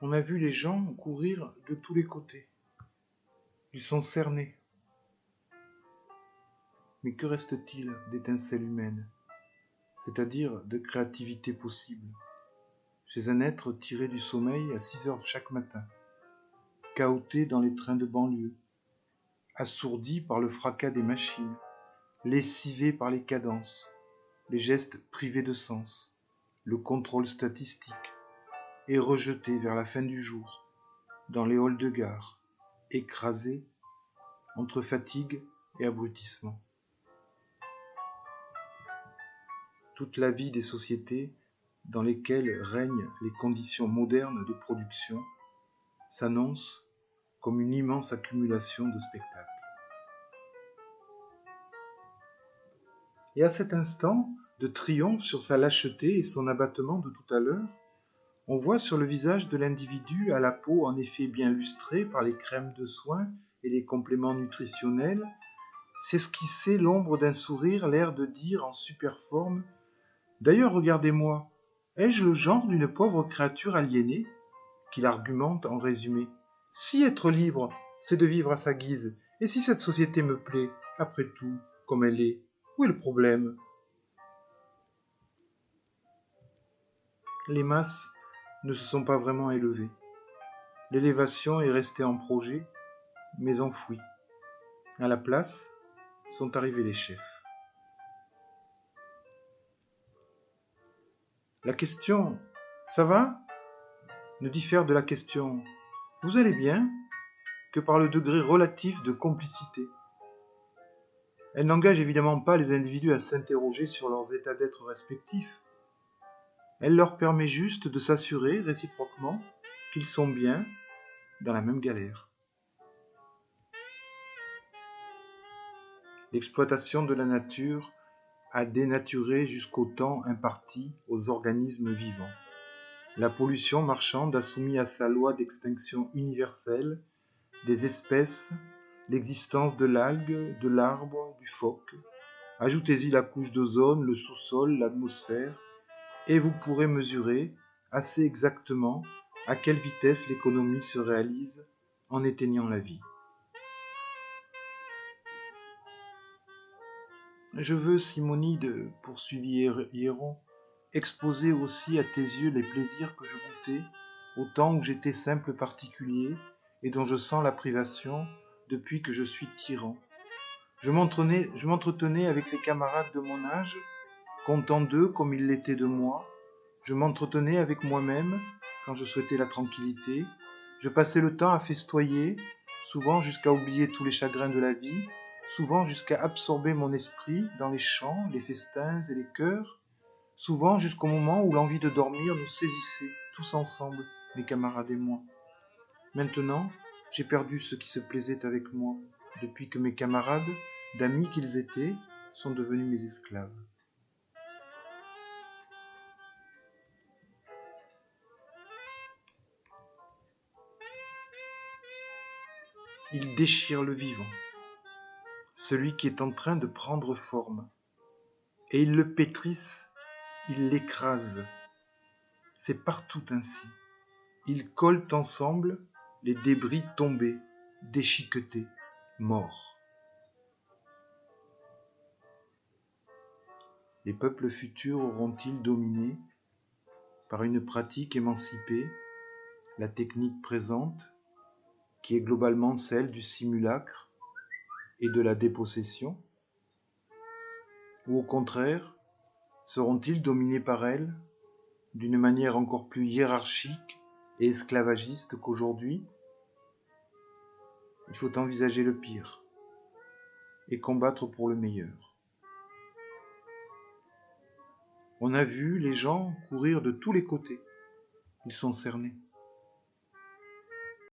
On a vu les gens courir de tous les côtés. Ils sont cernés. Mais que reste-t-il d'étincelles humaines, c'est-à-dire de créativité possible, chez un être tiré du sommeil à 6 heures chaque matin, cahoté dans les trains de banlieue, assourdi par le fracas des machines, lessivé par les cadences, les gestes privés de sens, le contrôle statistique, et rejeté vers la fin du jour, dans les halls de gare, écrasé entre fatigue et abrutissement. Toute la vie des sociétés dans lesquelles règnent les conditions modernes de production s'annonce comme une immense accumulation de spectacles. Et à cet instant de triomphe sur sa lâcheté et son abattement de tout à l'heure, on voit sur le visage de l'individu à la peau en effet bien lustrée par les crèmes de soins et les compléments nutritionnels, s'esquisser l'ombre d'un sourire, l'air de dire en superforme « D'ailleurs, regardez-moi, ai-je le genre d'une pauvre créature aliénée ?» qu'il argumente en résumé. « Si être libre, c'est de vivre à sa guise, et si cette société me plaît, après tout, comme elle est, où est le problème ?» Les masses ne se sont pas vraiment élevées. L'élévation est restée en projet, mais enfouie. À la place, sont arrivés les chefs. La question « Ça va ?» ne diffère de la question « Vous allez bien ?» que par le degré relatif de complicité. Elle n'engage évidemment pas les individus à s'interroger sur leurs états d'être respectifs. Elle leur permet juste de s'assurer réciproquement qu'ils sont bien dans la même galère. L'exploitation de la nature a dénaturé jusqu'au temps imparti aux organismes vivants. La pollution marchande a soumis à sa loi d'extinction universelle des espèces, l'existence de l'algue, de l'arbre, du phoque. Ajoutez-y la couche d'ozone, le sous-sol, l'atmosphère, et vous pourrez mesurer assez exactement à quelle vitesse l'économie se réalise en éteignant la vie. Je veux, Simonide, poursuivit Hieron, exposer aussi à tes yeux les plaisirs que je goûtais au temps où j'étais simple particulier et dont je sens la privation depuis que je suis tyran. Je m'entretenais avec les camarades de mon âge, content d'eux comme ils l'étaient de moi. Je m'entretenais avec moi-même quand je souhaitais la tranquillité. Je passais le temps à festoyer, souvent jusqu'à oublier tous les chagrins de la vie, souvent jusqu'à absorber mon esprit dans les chants, les festins et les chœurs, souvent jusqu'au moment où l'envie de dormir nous saisissait, tous ensemble, mes camarades et moi. Maintenant, j'ai perdu ceux qui se plaisaient avec moi, depuis que mes camarades, d'amis qu'ils étaient, sont devenus mes esclaves. Ils déchirent le vivant, celui qui est en train de prendre forme, et ils le pétrissent, ils l'écrasent. C'est partout ainsi. Ils collent ensemble les débris tombés, déchiquetés, morts. Les peuples futurs auront-ils dominé, par une pratique émancipée, la technique présente, qui est globalement celle du simulacre et de la dépossession? Ou au contraire, seront-ils dominés par elle, d'une manière encore plus hiérarchique et esclavagiste qu'aujourd'hui? Il faut envisager le pire et combattre pour le meilleur. On a vu les gens courir de tous les côtés. Ils sont cernés.